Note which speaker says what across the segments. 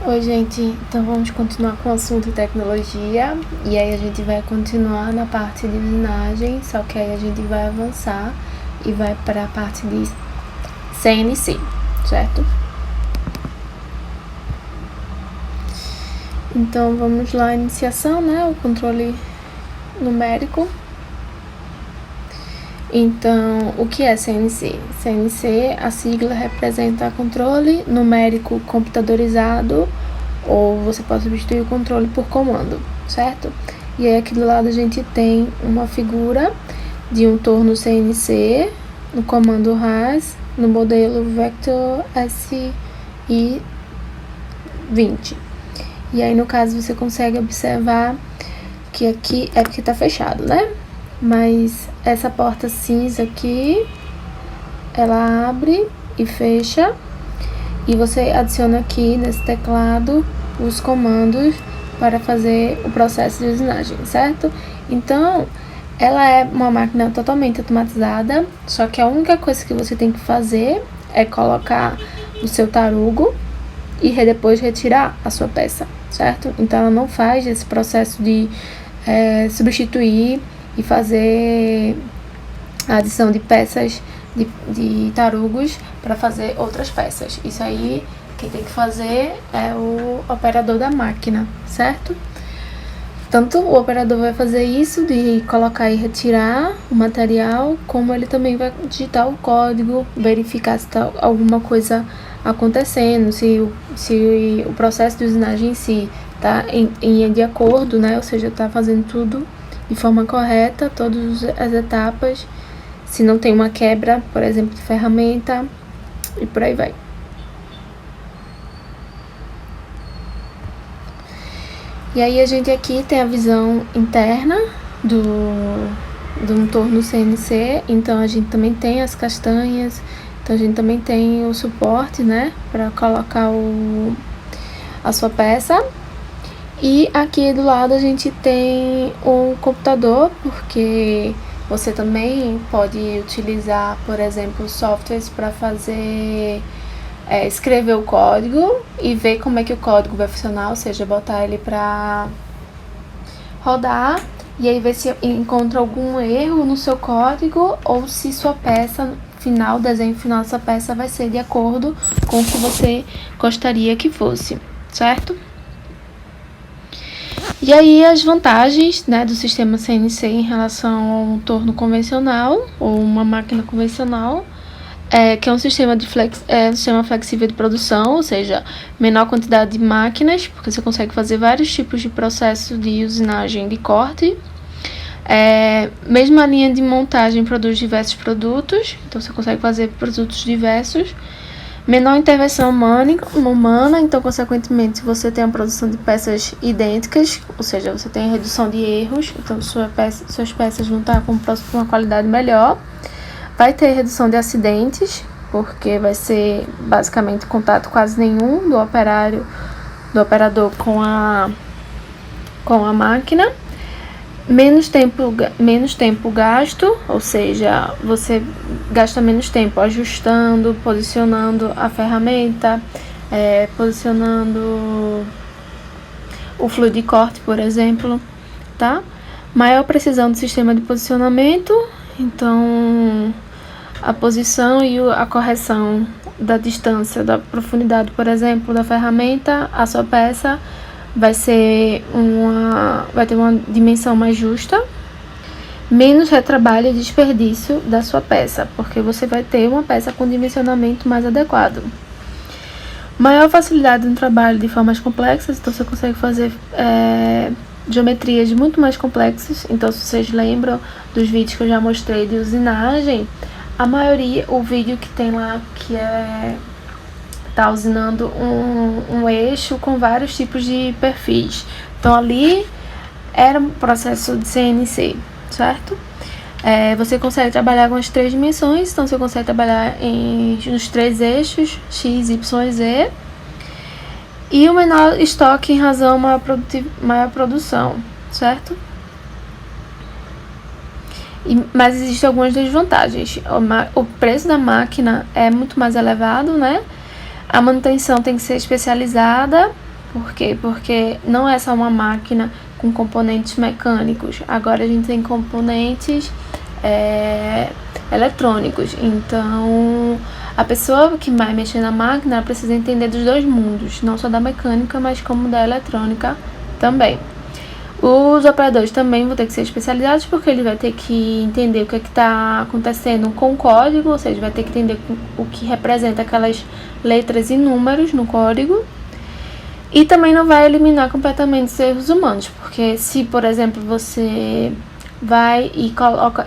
Speaker 1: Oi, gente, então vamos continuar com o assunto de tecnologia e aí a gente vai continuar na parte de usinagem, só que aí a gente vai avançar e vai para a parte de CNC, certo? Então vamos lá, iniciação, né, o controle numérico. Então, o que é CNC? CNC, a sigla representa controle numérico computadorizado, ou você pode substituir o controle por comando, certo? E aí aqui do lado a gente tem uma figura de um torno CNC no comando RAS, no modelo Vector SI 20. E aí no caso você consegue observar que aqui é porque tá fechado, né? Mas essa porta cinza aqui, ela abre e fecha, e você adiciona aqui nesse teclado os comandos para fazer o processo de usinagem, certo? Então, ela é uma máquina totalmente automatizada, só que a única coisa que você tem que fazer é colocar o seu tarugo e depois retirar a sua peça, certo? Então, ela não faz esse processo de substituir e fazer a adição de peças de tarugos para fazer outras peças. Isso aí quem tem que fazer é o operador da máquina, certo? Tanto o operador vai fazer isso de colocar e retirar o material, como ele também vai digitar o código, verificar se está alguma coisa acontecendo, se o processo de usinagem em si está de acordo, né? Ou seja, está fazendo tudo de forma correta, todas as etapas, se não tem uma quebra, por exemplo, de ferramenta, e por aí vai. E aí a gente aqui tem a visão interna do um torno CNC, então a gente também tem as castanhas, então a gente também tem o suporte, né, para colocar a sua peça. E aqui do lado a gente tem um computador, porque você também pode utilizar, por exemplo, softwares para fazer, escrever o código e ver como é que o código vai funcionar, ou seja, botar ele para rodar e aí ver se encontra algum erro no seu código ou se sua peça final, o desenho final dessa peça vai ser de acordo com o que você gostaria que fosse, certo? E aí as vantagens, né, do sistema CNC em relação a um torno convencional ou uma máquina convencional, que é um sistema um sistema flexível de produção, ou seja, menor quantidade de máquinas, porque você consegue fazer vários tipos de processo de usinagem de corte. Mesmo a linha de montagem produz diversos produtos, então você consegue fazer produtos diversos. Menor intervenção humana, então, consequentemente, você tem a produção de peças idênticas, ou seja, você tem a redução de erros, então suas peças vão estar com uma qualidade melhor. Vai ter redução de acidentes, porque vai ser basicamente contato quase nenhum do operador com a máquina. Menos tempo gasto, ou seja, você gasta menos tempo ajustando, posicionando a ferramenta, posicionando o fluido de corte, por exemplo, tá? Maior precisão do sistema de posicionamento, então a posição e a correção da distância, da profundidade, por exemplo, da ferramenta, a sua peça vai ter uma dimensão mais justa, menos retrabalho e desperdício da sua peça, porque você vai ter uma peça com dimensionamento mais adequado. Maior facilidade no trabalho de formas complexas, então você consegue fazer geometrias muito mais complexas. Então, se vocês lembram dos vídeos que eu já mostrei de usinagem, a maioria, o vídeo que tem lá, que tá usinando um eixo com vários tipos de perfis. Então, ali era um processo de CNC, certo? Você consegue trabalhar com as 3 dimensões, então você consegue trabalhar nos 3 eixos, X, Y, Z. E o menor estoque em razão a maior produção, certo? Mas existem algumas desvantagens. O preço da máquina é muito mais elevado, né? A manutenção tem que ser especializada Por quê? Porque não é só uma máquina com componentes mecânicos. Agora a gente tem componentes eletrônicos. Então, a pessoa que vai mexer na máquina ela precisa entender dos dois mundos, não só da mecânica, mas como da eletrônica também. Os operadores também vão ter que ser especializados, porque ele vai ter que entender o que está acontecendo com o código, ou seja, vai ter que entender o que representa aquelas letras e números no código. E também não vai eliminar completamente os erros humanos, porque se, por exemplo, você vai e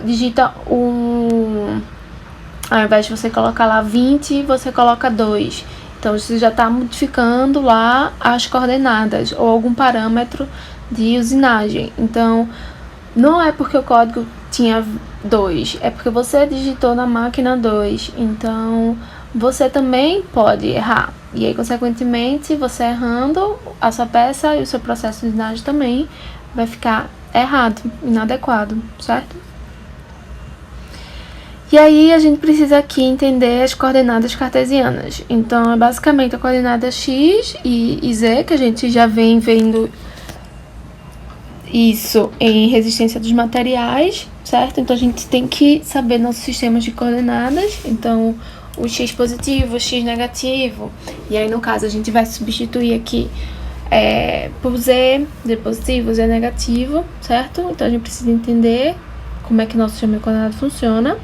Speaker 1: digita ao invés de você colocar lá 20, você coloca 2. Então, você já está modificando lá as coordenadas ou algum parâmetro de usinagem. Então, não é porque o código tinha 2, é porque você digitou na máquina 2. Então, você também pode errar. E aí, consequentemente, você errando, a sua peça e o seu processo de usinagem também vai ficar errado, inadequado, certo? E aí, a gente precisa aqui entender as coordenadas cartesianas. Então, é basicamente a coordenada x e z, que a gente já vem vendo isso em resistência dos materiais, certo? Então, a gente tem que saber nossos sistemas de coordenadas. Então, o x positivo, o x negativo. E aí, no caso, a gente vai substituir aqui por z positivo, z negativo, certo? Então, a gente precisa entender como é que nosso sistema de coordenadas funciona.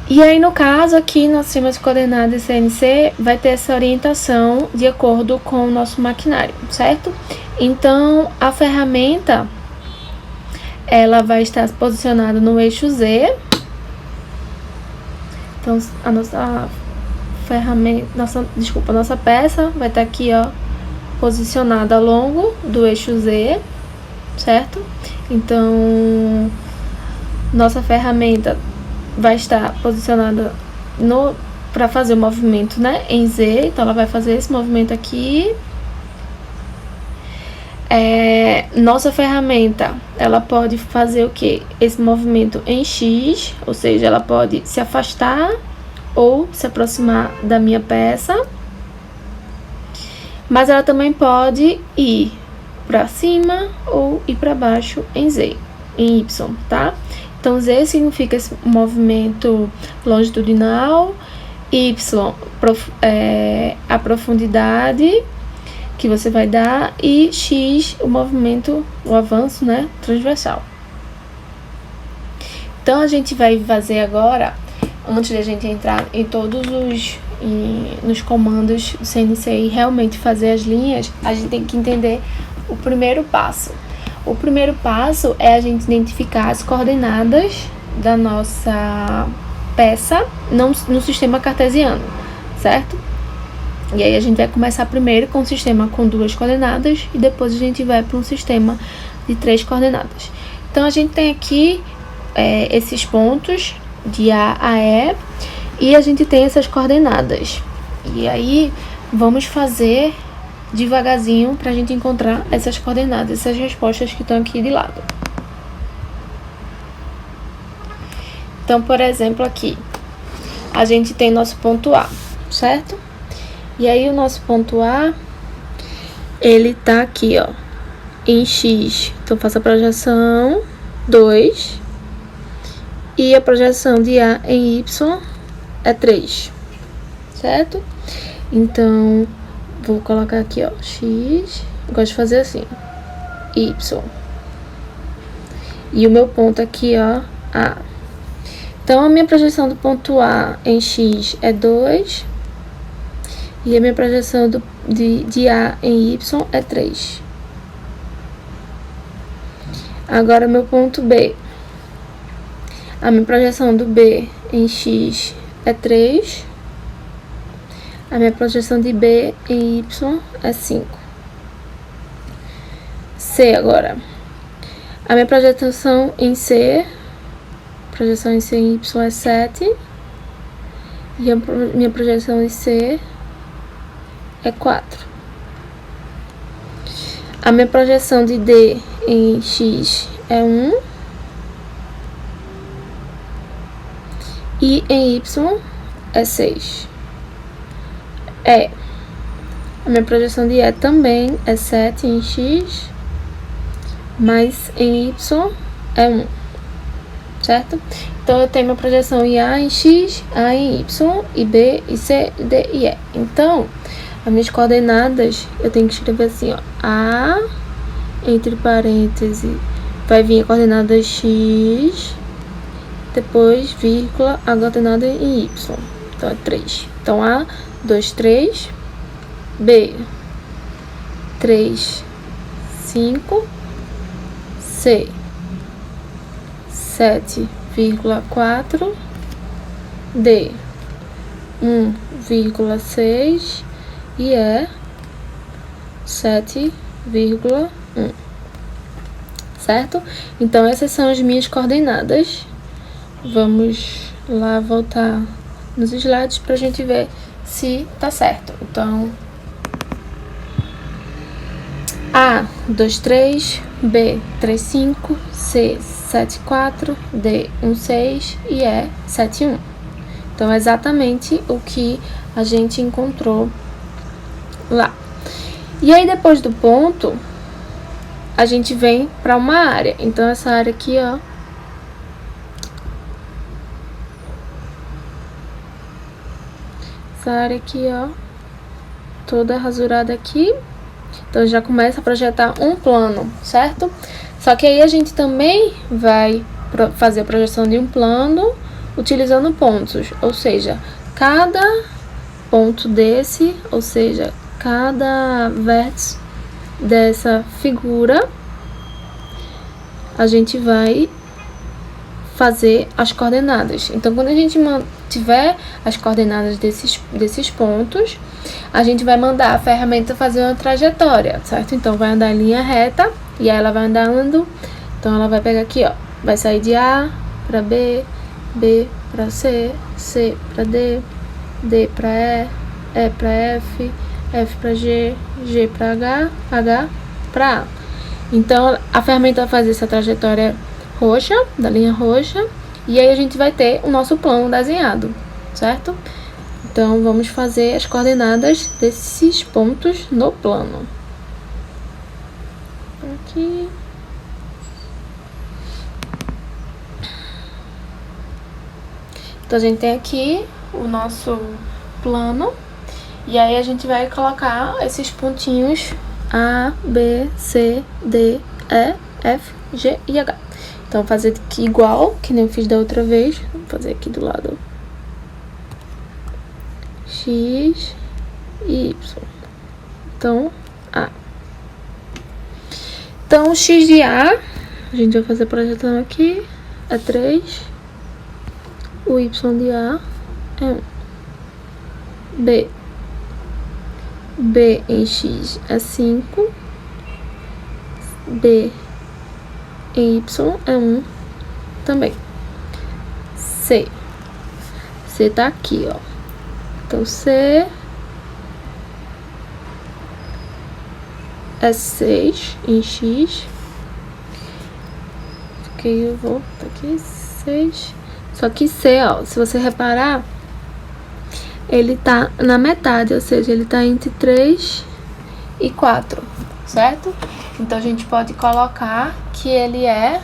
Speaker 1: E aí, no caso, aqui, nosso sistema de coordenadas CNC vai ter essa orientação de acordo com o nosso maquinário, certo? Então, a ferramenta, ela vai estar posicionada no eixo Z. Então, a nossa ferramenta, nossa peça vai estar aqui, ó, posicionada ao longo do eixo Z, certo? Então, nossa ferramenta vai estar posicionada para fazer o movimento, né, em Z. Então, ela vai fazer esse movimento aqui. Nossa ferramenta, ela pode fazer o quê? Esse movimento em X, ou seja, ela pode se afastar ou se aproximar da minha peça. Mas ela também pode ir para cima ou ir para baixo em Z, em Y, tá? Então, Z significa esse movimento longitudinal, Y a profundidade que você vai dar e X o movimento, o avanço, né, transversal. Então, a gente vai fazer agora, antes de a gente entrar em todos nos comandos do CNC e realmente fazer as linhas, a gente tem que entender o primeiro passo. O primeiro passo é a gente identificar as coordenadas da nossa peça no sistema cartesiano, certo? E aí a gente vai começar primeiro com um sistema com 2 coordenadas e depois a gente vai para um sistema de 3 coordenadas. Então, a gente tem aqui esses pontos de A a E e a gente tem essas coordenadas. E aí, vamos fazer devagarzinho para a gente encontrar essas coordenadas, essas respostas que estão aqui de lado. Então, por exemplo, aqui, a gente tem nosso ponto A, certo? E aí, o nosso ponto A, ele tá aqui, ó, em X. Então, faço a projeção 2 e a projeção de A em Y é 3, certo? Então, vou colocar aqui, ó, X, gosto de fazer assim, Y. E o meu ponto aqui, ó, A. Então, a minha projeção do ponto A em X é 2. E a minha projeção de A em Y é 3. Agora, meu ponto B. A minha projeção do B em X é 3. A minha projeção de B em Y é 5. C agora. A minha projeção em C em Y é 7. E a minha projeção em C é 4. A minha projeção de D em X é 1. E em Y é 6. A minha projeção de E também é 7 em X, mas em Y é 1, certo? Então, eu tenho minha projeção em A em X, A em Y, e B, e C, D e E. Então, as minhas coordenadas, eu tenho que escrever assim, ó. A, entre parênteses, vai vir a coordenada X, depois, vírgula, a coordenada em Y. Então, é 3. Então, A, 2, 3. B, 3, 5. C, 7,4. D, 1,6. E E, 7,1. Certo? Então, essas são as minhas coordenadas. Vamos lá voltar nos slides pra gente ver se tá certo. Então, A, 2, 3, B, 3, 5, C, 7, 4, D, 1, 6 e E, 7, 1. Então, é exatamente o que a gente encontrou lá. E aí, depois do ponto, a gente vem para uma área. Então, essa área aqui, ó, essa área aqui, ó, toda rasurada aqui. Então, já começa a projetar um plano, certo? Só que aí a gente também vai fazer a projeção de um plano utilizando pontos. Ou seja, cada ponto desse, ou seja, cada vértice dessa figura, a gente vai fazer as coordenadas. Então, quando a gente tiver as coordenadas desses pontos, a gente vai mandar a ferramenta fazer uma trajetória, certo? Então, vai andar em linha reta e aí ela vai andando. Então, ela vai pegar aqui, ó, vai sair de A para B, B para C, C para D, D para E, E para F, F para G, G para H, H para A. Então, a ferramenta vai fazer essa trajetória roxa, da linha roxa, e aí a gente vai ter o nosso plano desenhado, certo? Então, vamos fazer as coordenadas desses pontos no plano. Aqui. Então, a gente tem aqui o nosso plano, e aí a gente vai colocar esses pontinhos A, B, C, D, E, F, G e H. Então, vou fazer aqui igual, que nem eu fiz da outra vez. Vou fazer aqui do lado X e Y. Então, A. Então, o X de A, a gente vai fazer projetando aqui, é 3. O Y de A é 1. B. B em X é 5. B em Y é 1 também. C. C tá aqui, ó. Então, C é 6 em X. Ok, eu vou aqui, 6. Só que C, ó, se você reparar, ele tá na metade, ou seja, ele tá entre 3 e 4, certo? Então, a gente pode colocar que ele é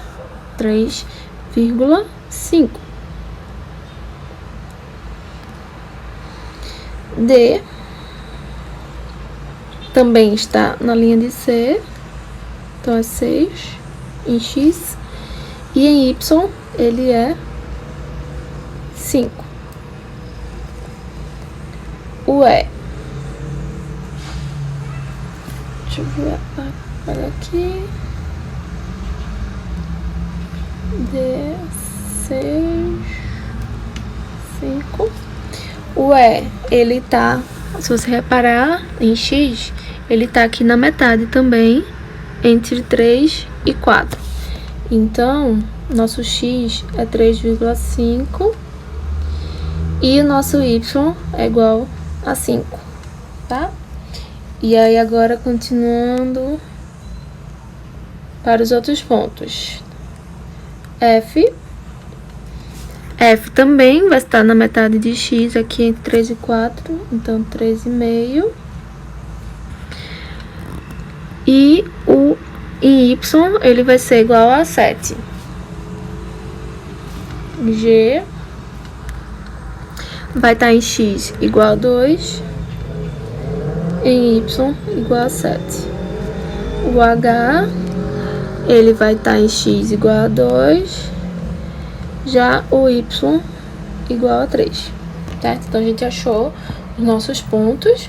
Speaker 1: 3,5. D também está na linha de C, então é 6 em X, e em Y ele é 5. O E, deixa eu ver, olha aqui, D, 6, 5. O E, ele tá, se você reparar, em X, ele tá aqui na metade também, entre 3 e 4. Então, nosso X é 3,5 e o nosso Y é igual a 5, tá? E aí, agora, continuando para os outros pontos. F. F também vai estar na metade de X, aqui entre 3 e 4, então 3,5. E o em Y ele vai ser igual a 7. G vai estar em X igual a 2, em Y igual a 7. O H, ele vai estar em X igual a 2, já o Y igual a 3, certo? Então, a gente achou os nossos pontos.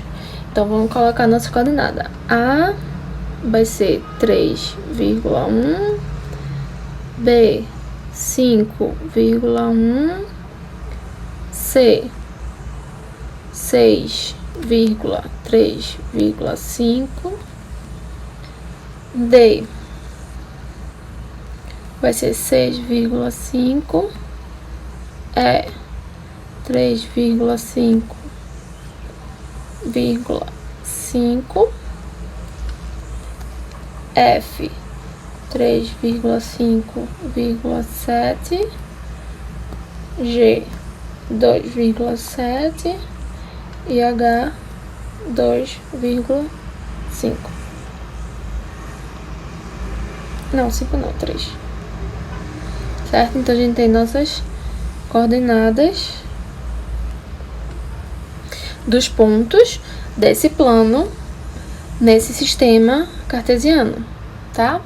Speaker 1: Então, vamos colocar nossa coordenada. A vai ser 3,1, B, 5,1, C, 6,3,5, D vai ser 6,5, E 3,5,5, F 3,5,7, G 2,7 e H 2,5. Não, 5 não, 3. Certo? Então, a gente tem nossas coordenadas dos pontos desse plano nesse sistema cartesiano, tá?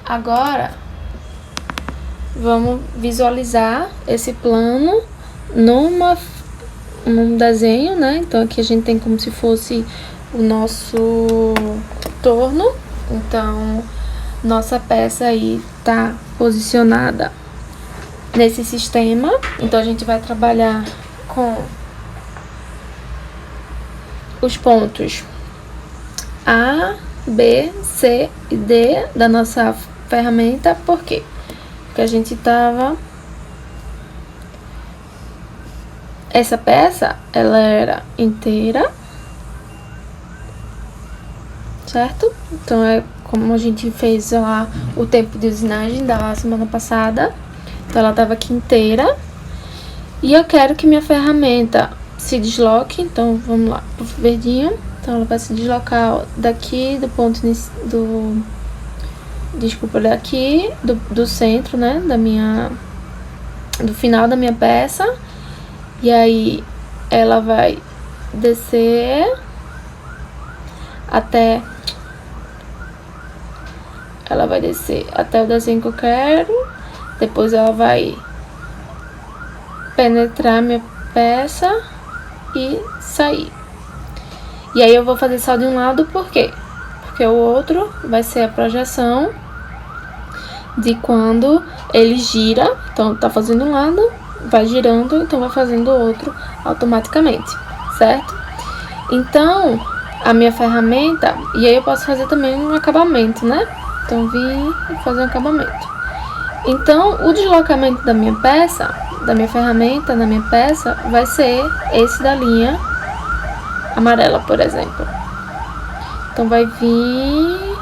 Speaker 1: Agora, vamos visualizar esse plano num desenho, né? Então, aqui a gente tem como se fosse o nosso torno. Então, nossa peça aí tá posicionada nesse sistema. Então, a gente vai trabalhar com os pontos A, B, C e D da nossa ferramenta. Por quê? Porque a gente tava... Essa peça, ela era inteira, certo? Então, é como a gente fez lá o tempo de usinagem da semana passada. Então, ela tava aqui inteira. E eu quero que minha ferramenta se desloque. Então, vamos lá pro verdinho. Então, ela vai se deslocar daqui do ponto desculpa, daqui do centro, né, do final da minha peça. E aí, ela vai descer até o desenho que eu quero. Depois, ela vai penetrar minha peça e sair. E aí, eu vou fazer só de um lado, por quê? Porque o outro vai ser a projeção de quando ele gira. Então, tá fazendo um lado, vai girando, então vai fazendo o outro automaticamente, certo? Então, a minha ferramenta, e aí eu posso fazer também um acabamento, né? Então, vim fazer um acabamento. Então, o deslocamento da minha peça, da minha ferramenta na minha peça, vai ser esse da linha amarela, por exemplo. Então, vai vir,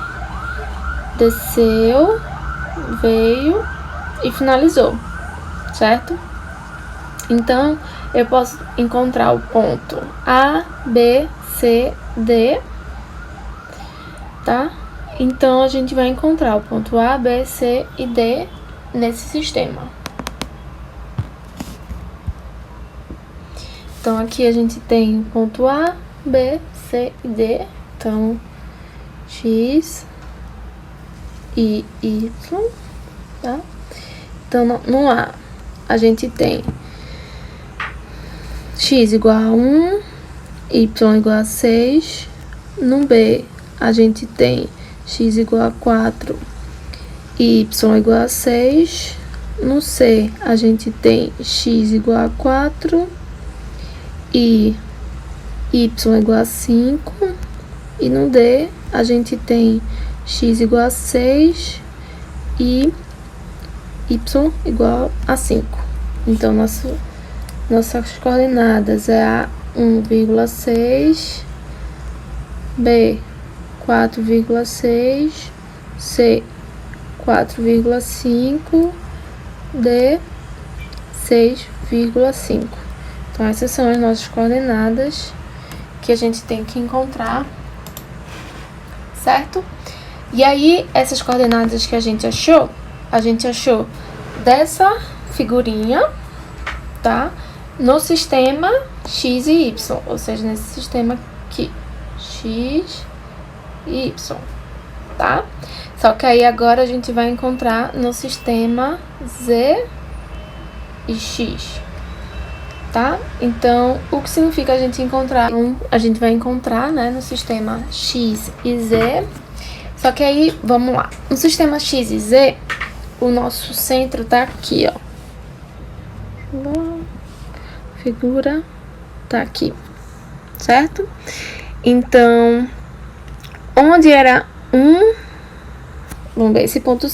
Speaker 1: desceu, veio e finalizou, certo? Então, eu posso encontrar o ponto A, B, C, D, tá? Então, a gente vai encontrar o ponto A, B, C e D nesse sistema. Então, aqui a gente tem o ponto A, B, C e D. Então, X e Y, tá? Então, no A, a gente tem X igual a 1, Y igual a 6. No B, a gente tem X igual a 4 e Y igual a 6. No C, a gente tem X igual a 4 e Y igual a 5. E no D, a gente tem X igual a 6 e Y igual a 5. Então, nossas coordenadas é a 1,6, B 4,6, C 4,5, D 6,5. Então, essas são as nossas coordenadas que a gente tem que encontrar, certo? E aí, essas coordenadas que a gente achou dessa figurinha, tá? No sistema x e y, ou seja, nesse sistema aqui, x e y, tá? Só que aí agora a gente vai encontrar no sistema z e x, tá? Então, o que significa a gente encontrar? A gente vai encontrar, né, no sistema x e z. Só que aí, vamos lá. No sistema x e z, o nosso centro tá aqui, ó. A figura tá aqui, certo? Então, onde era vamos ver, esse ponto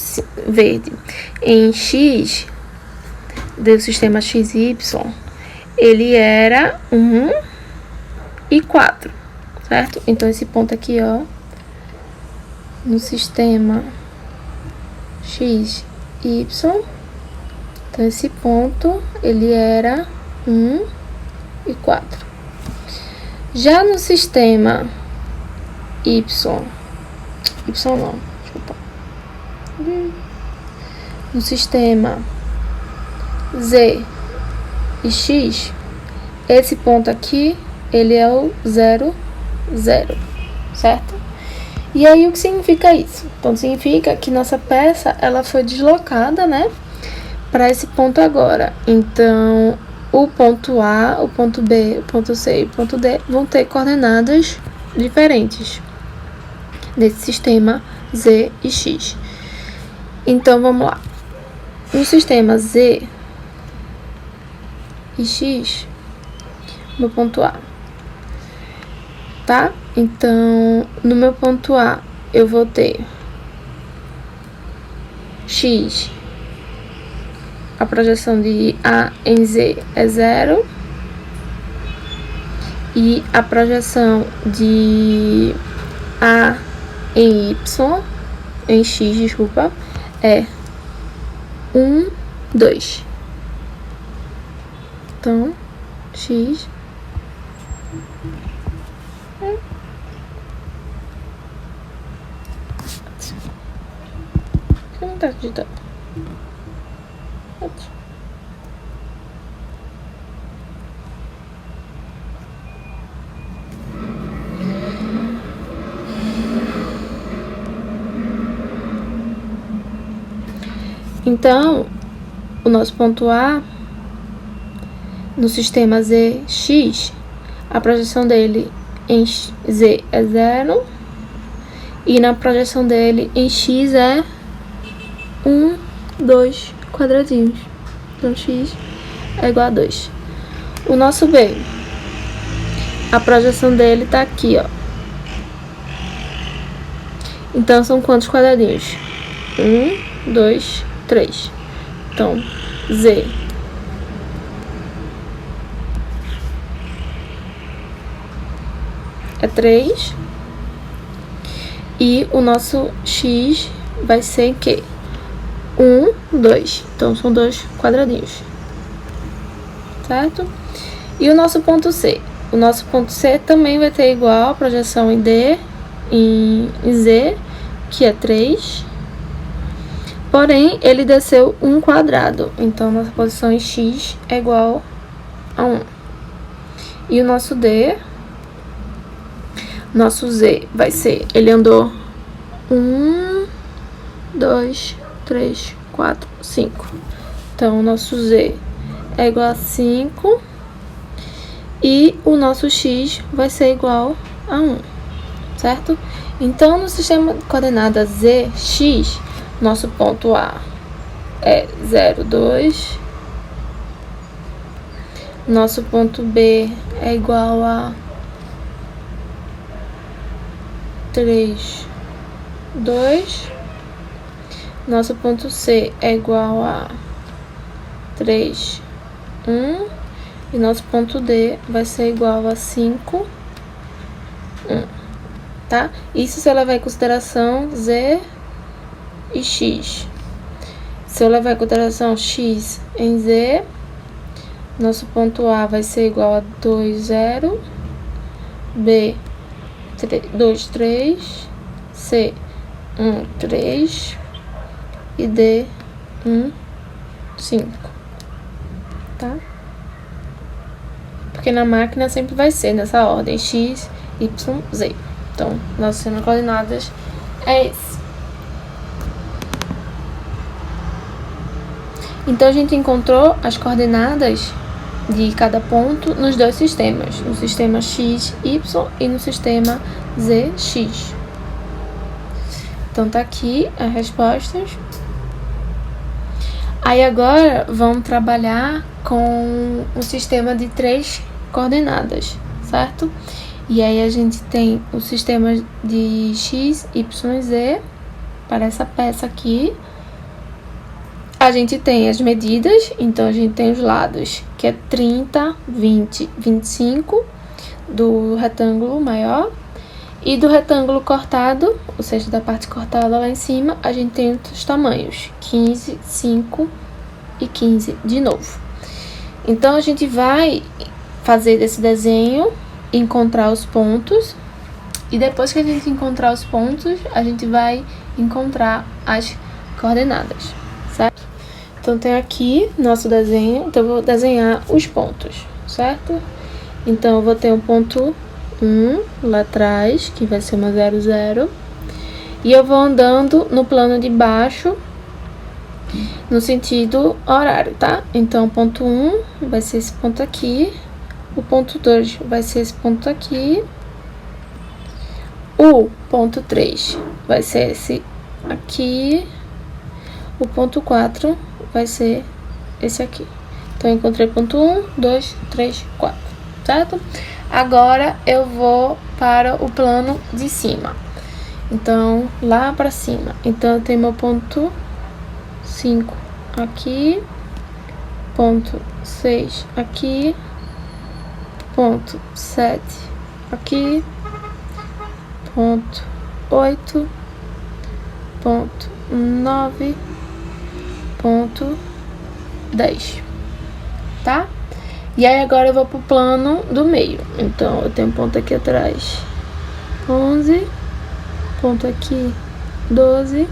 Speaker 1: verde em x do sistema x e y, ele era 1 e 4, certo? Então, esse ponto aqui, ó, no sistema x e y, então esse ponto, ele era 1 e 4. Já no sistema y não, desculpa. No sistema z e x, esse ponto aqui, ele é o 0, 0, certo? E aí, o que significa isso? Então, significa que nossa peça, ela foi deslocada, né, para esse ponto agora. Então, o ponto A, o ponto B, o ponto C e o ponto D vão ter coordenadas diferentes nesse sistema Z e X. Então, vamos lá. No sistema Z e X, meu ponto A, tá? Então, no meu ponto A, eu vou ter X, a projeção de A em Z é 0, e a projeção de A em Y, em X, desculpa, é 1, 2. Então, X você não tá digitando. Então, o nosso ponto A no sistema ZX, a projeção dele em Z é 0 e na projeção dele em X é 1, 2 quadradinhos. Então, X é igual a 2. O nosso B, a projeção dele tá aqui, ó. Então, são quantos quadradinhos? 1, 2, 3. Então, Z é 3. E o nosso X vai ser o quê? 1, 2. Então, são 2 quadradinhos. Certo? E o nosso ponto C? O nosso ponto C também vai ter igual a projeção em D, em Z, que é 3. Porém, ele desceu 1 quadrado. Então, nossa posição em X é igual a 1. E o nosso D, nosso Z vai ser, ele andou 1, 2, 3, 4, 5. Então, o nosso Z é igual a 5. E o nosso X vai ser igual a 1, certo? Então, no sistema de coordenadas ZX, nosso ponto A é 0, 2. Nosso ponto B é igual a 3, 2. Nosso ponto C é igual a 3, 1. E nosso ponto D vai ser igual a 5, 1. Tá? Isso se eu levar em consideração Z e X. Se eu levar em consideração X em Z, nosso ponto A vai ser igual a 2, 0. B, 2, 3, C, 1, 3 e D, 1, 5, tá? Porque na máquina sempre vai ser nessa ordem, X, Y, Z. Então, nosso sistema de coordenadas é esse. Então, a gente encontrou as coordenadas de cada ponto nos dois sistemas, no sistema X, Y e no sistema Z, X. Então, tá aqui as respostas. Aí, agora, vamos trabalhar com um sistema de 3 coordenadas, certo? E aí, a gente tem o sistema de X, Y e Z para essa peça aqui. A gente tem as medidas, então a gente tem os lados, que é 30, 20, 25 do retângulo maior. E do retângulo cortado, ou seja, da parte cortada lá em cima, a gente tem os tamanhos, 15, 5 e 15 de novo. Então, a gente vai fazer esse desenho, encontrar os pontos. E depois que a gente encontrar os pontos, a gente vai encontrar as coordenadas, certo? Então, tem aqui nosso desenho, então eu vou desenhar os pontos, certo? Então, eu vou ter um ponto 1 lá atrás, que vai ser uma 0, 0. E eu vou andando no plano de baixo, no sentido horário, tá? Então, o ponto 1 vai ser esse ponto aqui, o ponto 2 vai ser esse ponto aqui, o ponto 3 vai ser esse aqui, o ponto 4 vai ser esse aqui. Então, eu encontrei ponto 1, 2, 3, 4, certo? Agora, eu vou para o plano de cima. Então, lá para cima. Então, eu tenho meu ponto 5 aqui, ponto 6 aqui, ponto 7 aqui, ponto 8, ponto 9, ponto 10, tá? E aí, agora eu vou pro plano do meio. Então, eu tenho um ponto aqui atrás, 11, ponto aqui, 12,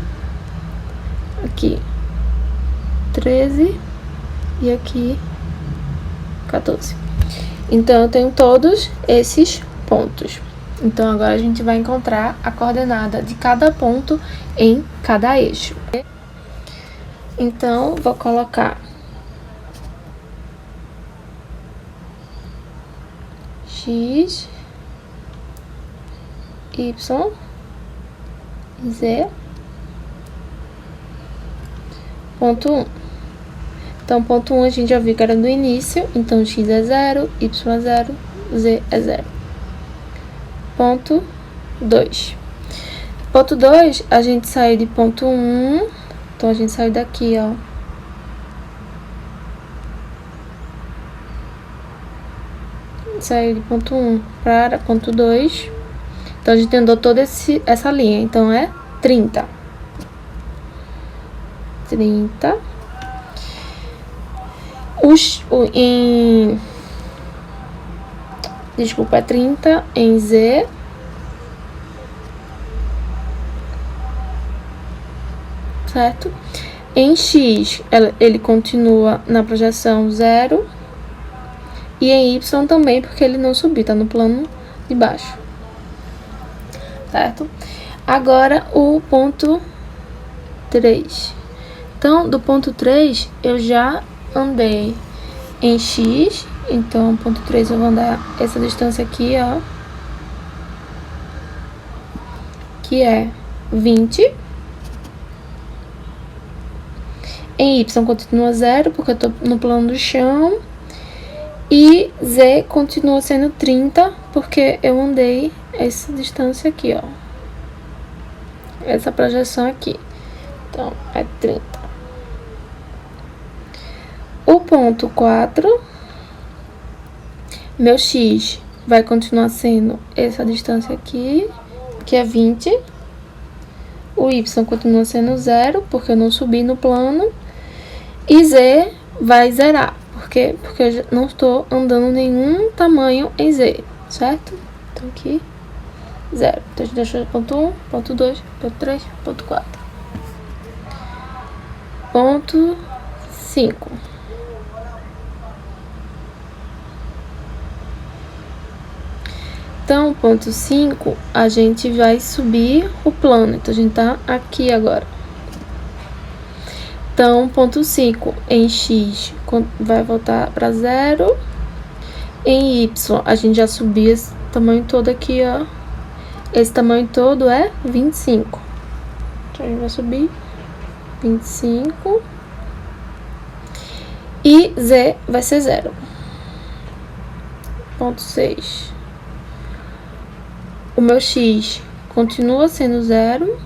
Speaker 1: aqui, 13 e aqui, 14. Então, eu tenho todos esses pontos. Então, agora a gente vai encontrar a coordenada de cada ponto em cada eixo. Então, vou colocar X, Y, Z, ponto 1. Então, ponto 1 a gente já viu que era no início, então X é 0, Y é 0, Z é 0. Ponto 2. Ponto 2, a gente saiu de ponto 1, então a gente saiu daqui, ó. Saiu de ponto 1 para ponto 2. Então, a gente andou toda essa linha. Então, é 30. 30. Desculpa, é 30 em Z. Certo? Em X, ele continua na projeção 0. E em Y também, porque ele não subiu, tá no plano de baixo. Certo? Agora, o ponto 3. Então, do ponto 3, eu já andei em X. Então, ponto 3, eu vou andar essa distância aqui, ó. Que é 20. Em Y continua 0, porque eu tô no plano do chão. E Z continua sendo 30, porque eu andei essa distância aqui, ó. Essa projeção aqui. Então, é 30. O ponto 4, meu X vai continuar sendo essa distância aqui, que é 20. O Y continua sendo 0, porque eu não subi no plano. E Z vai zerar. Por quê? Porque eu não estou andando nenhum tamanho em Z, certo? Então aqui, 0. Então a gente deixou ponto 1, ponto 2, ponto 3, ponto 4. Ponto 5. Então, ponto 5, a gente vai subir o plano. Então, a gente tá aqui agora. Então, ponto 5 em x vai voltar para 0. Em y, a gente já subiu esse tamanho todo aqui, ó. Esse tamanho todo é 25. Então, a gente vai subir 25. E z vai ser 0. Ponto 6. O meu x continua sendo 0.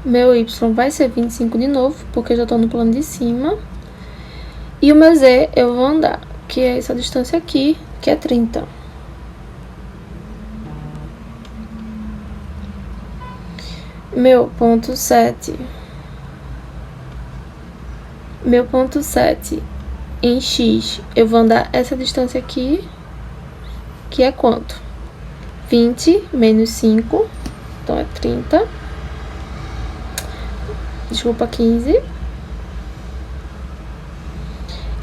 Speaker 1: Meu y vai ser 25 de novo, porque eu já tô no plano de cima. E o meu z eu vou andar, que é essa distância aqui, que é 30. Meu ponto 7. Meu ponto 7 em x, eu vou andar essa distância aqui, que é quanto? 20 menos 5, então é 30. Desculpa, 15.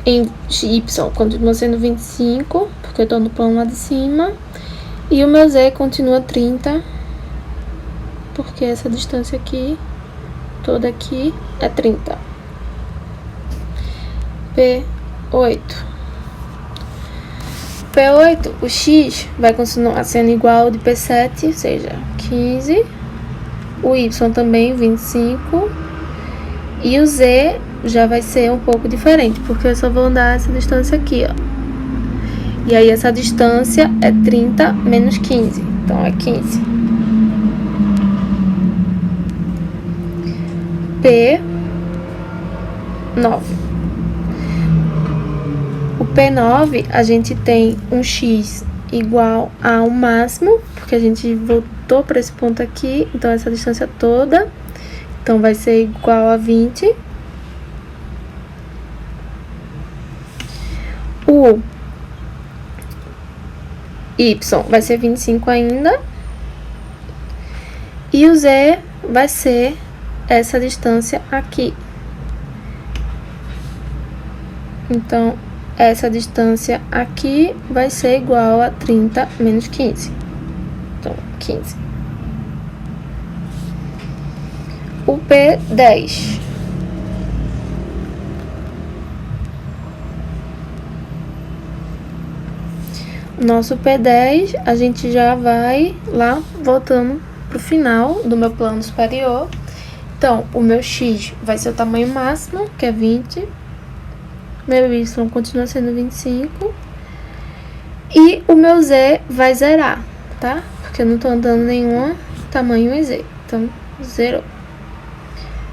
Speaker 1: Em y continua sendo 25, porque eu tô no plano lá de cima. E o meu z continua 30, porque essa distância aqui, toda aqui, é 30. P8. P8, o x vai continuar sendo igual ao de P7, ou seja, 15. O y também, 25. E o z já vai ser um pouco diferente, porque eu só vou andar essa distância aqui, ó. E aí, essa distância é 30 menos 15, então é 15. P9. O P9, a gente tem um x igual ao máximo, porque a gente voltou para esse ponto aqui, então essa distância toda, então vai ser igual a 20. O y vai ser 25 ainda. E o z vai ser essa distância aqui. Então, essa distância aqui vai ser igual a 30 menos 15. Então, 15. O P10. Nosso P10, a gente já vai lá voltando pro final do meu plano superior. Então, o meu x vai ser o tamanho máximo, que é 20. Meu y continua sendo 25. E o meu z vai zerar, tá? Porque eu não tô andando nenhum tamanho em z. Então, zerou.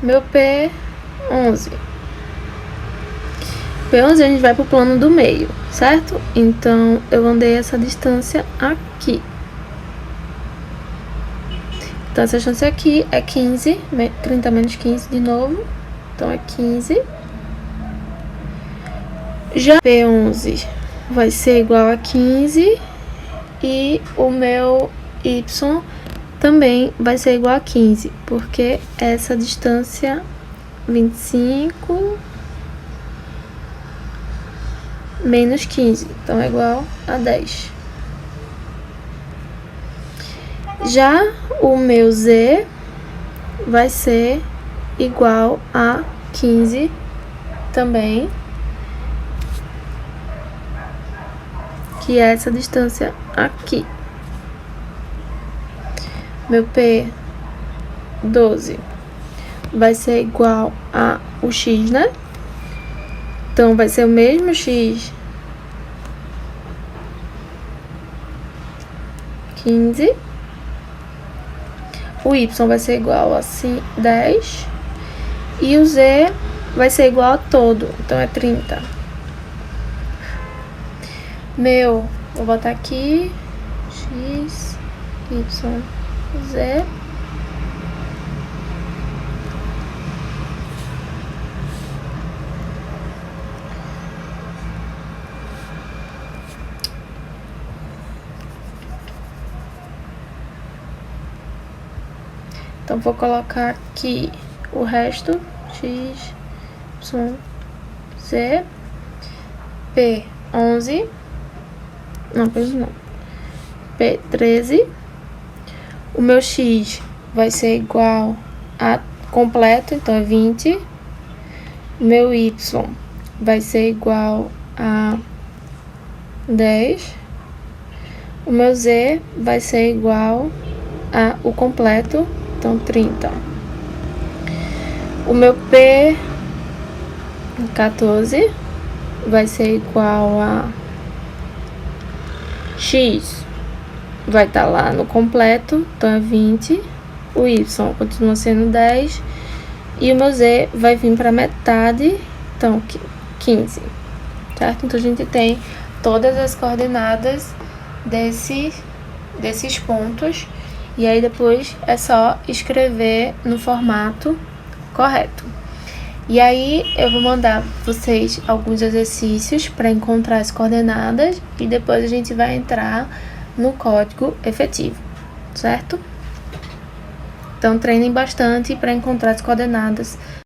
Speaker 1: Meu P11. P11 a gente vai pro plano do meio, certo? Então, eu andei essa distância aqui. Então, essa distância aqui é 15, 30 menos 15 de novo. Então, é 15. Já P11 vai ser igual a 15. E o meu y também vai ser igual a 15, porque essa distância 25 menos 15, então é igual a 10. Já o meu z vai ser igual a 15 também, que é essa distância aqui. Meu P12 vai ser igual a o x, né? Então, vai ser o mesmo x, 15. O y vai ser igual a 10. E o z vai ser igual a todo, então é 30. Vou botar aqui, x, y, z. Então, vou colocar aqui o resto, x, y, z, p11, não, p13, o meu x vai ser igual a completo, então é 20, o meu y vai ser igual a 10, o meu z vai ser igual a o completo, então 30. O meu P14 vai ser igual a x, vai estar lá no completo, então é 20. O y continua sendo 10. E o meu z vai vir para metade, então 15, certo? Então, a gente tem todas as coordenadas desses pontos. E aí, depois, é só escrever no formato correto. E aí, eu vou mandar vocês alguns exercícios para encontrar as coordenadas. E depois a gente vai entrar no código efetivo, certo? Então, treinem bastante para encontrar as coordenadas